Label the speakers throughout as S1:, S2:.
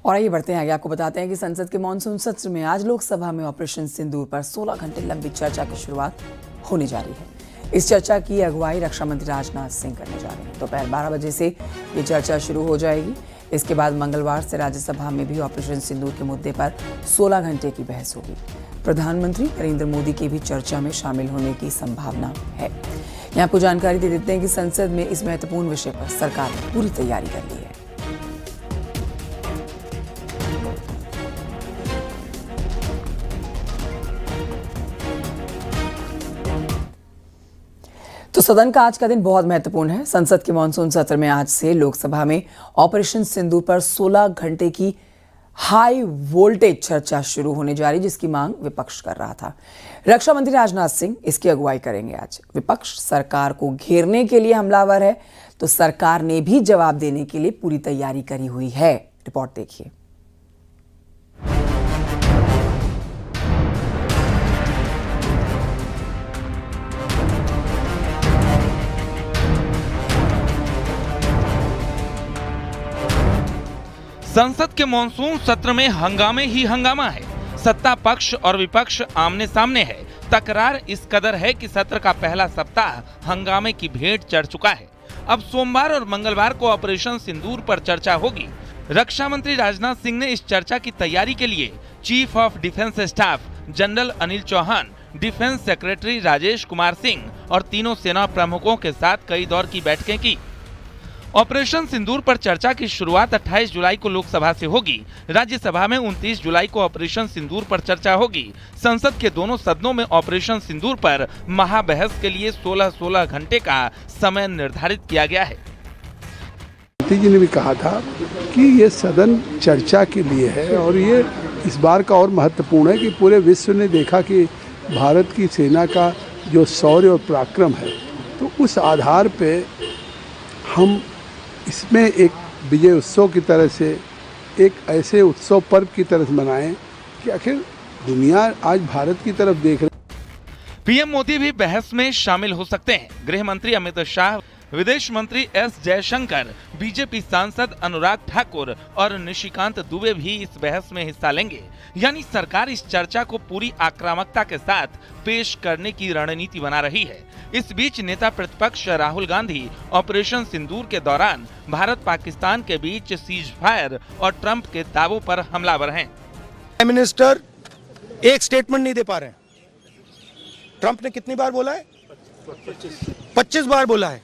S1: और आइए बढ़ते हैं आगे। आपको बताते हैं कि संसद के मानसून सत्र में आज लोकसभा में ऑपरेशन सिंदूर पर 16 घंटे लंबी चर्चा की शुरुआत होने जा रही है। इस चर्चा की अगुवाई रक्षा मंत्री राजनाथ सिंह करने जा रहे हैं। दोपहर 12 बजे से ये चर्चा शुरू हो जाएगी। इसके बाद मंगलवार से राज्यसभा में भी ऑपरेशन सिंदूर के मुद्दे पर 16 घंटे की बहस होगी। प्रधानमंत्री नरेंद्र मोदी के भी चर्चा में शामिल होने की संभावना है। यहाँ आपको जानकारी दे देते हैं कि संसद में इस महत्वपूर्ण विषय पर सरकार ने पूरी तैयारी कर ली है। तो सदन का आज का दिन बहुत महत्वपूर्ण है। संसद के मानसून सत्र में आज से लोकसभा में ऑपरेशन सिंदूर पर 16 घंटे की हाई वोल्टेज चर्चा शुरू होने जा रही, जिसकी मांग विपक्ष कर रहा था। रक्षा मंत्री राजनाथ सिंह इसकी अगुवाई करेंगे। आज विपक्ष सरकार को घेरने के लिए हमलावर है, तो सरकार ने भी जवाब देने के लिए पूरी तैयारी करी हुई है। रिपोर्ट देखिए।
S2: संसद के मॉनसून सत्र में हंगामे ही हंगामा है। सत्ता पक्ष और विपक्ष आमने सामने है। तकरार इस कदर है कि सत्र का पहला सप्ताह हंगामे की भेंट चढ़ चुका है। अब सोमवार और मंगलवार को ऑपरेशन सिंदूर पर चर्चा होगी। रक्षा मंत्री राजनाथ सिंह ने इस चर्चा की तैयारी के लिए chief of defence staff general Anil Chauhan, defence secretary Rajesh Kumar Singh और तीनों सेना प्रमुखों के साथ कई दौर की बैठकें की। ऑपरेशन सिंदूर पर चर्चा की शुरुआत 28 जुलाई को लोकसभा से होगी। राज्यसभा में 29 जुलाई को ऑपरेशन सिंदूर पर चर्चा होगी। संसद के दोनों सदनों में ऑपरेशन सिंदूर पर महाबहस के लिए 16-16 घंटे का समय निर्धारित किया गया है।
S3: मोदी जी ने भी कहा था कि ये सदन चर्चा के लिए है और ये इस बार का और महत्वपूर्ण है कि पूरे विश्व ने देखा कि भारत की सेना का जो शौर्य और पराक्रम है, तो उस आधार पे हम इसमें एक विजय उत्सव की तरह से, एक ऐसे उत्सव पर्व की तरह मनाएं कि आखिर दुनिया आज भारत की तरफ देख रही है।
S2: पीएम मोदी भी बहस में शामिल हो सकते हैं। गृह मंत्री अमित शाह, विदेश मंत्री एस जयशंकर, बीजेपी सांसद अनुराग ठाकुर और निशिकांत दुबे भी इस बहस में हिस्सा लेंगे। यानी सरकार इस चर्चा को पूरी आक्रामकता के साथ पेश करने की रणनीति बना रही है। इस बीच नेता प्रतिपक्ष राहुल गांधी ऑपरेशन सिंदूर के दौरान भारत पाकिस्तान के बीच सीज फायर और ट्रंप के दावों पर हमलावर हैं।
S4: प्राइम मिनिस्टर एक स्टेटमेंट नहीं दे पा रहे हैं। ट्रंप ने कितनी बार बोला है? 25 बार बोला है।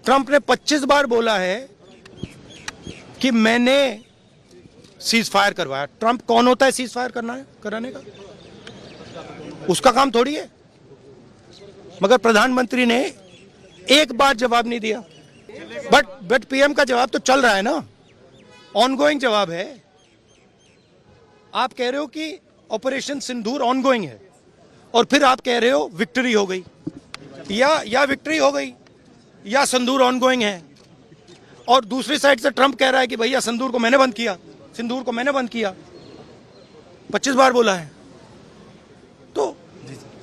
S4: ट्रंप ने 25 बार बोला है कि मैंने सीज फायर करवाया। ट्रंप कौन होता है सीज फायर कराने का? उसका काम थोड़ी है। मगर प्रधानमंत्री ने एक बार जवाब नहीं दिया। बट पीएम का जवाब तो चल रहा है ना, ऑनगोइंग जवाब है। आप कह रहे हो कि ऑपरेशन सिंदूर ऑनगोइंग है और फिर आप कह रहे हो विक्ट्री हो गई, या विक्ट्री हो गई या सिंदूर ऑनगोइंग है। और दूसरी साइड से ट्रंप कह रहा है कि भैया सिंदूर को मैंने बंद किया। 25 बार बोला है, तो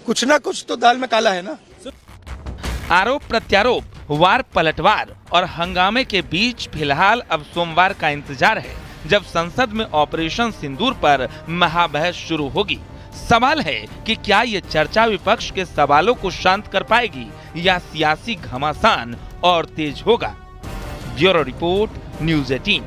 S4: कुछ ना कुछ तो दाल में काला है ना।
S2: आरोप प्रत्यारोप, वार पलटवार और हंगामे के बीच फिलहाल अब सोमवार का इंतजार है, जब संसद में ऑपरेशन सिंदूर पर महाबहस शुरू होगी। सवाल है कि क्या ये चर्चा विपक्ष के सवालों को शांत कर पाएगी या सियासी घमासान और तेज होगा। Bureau report, news 18।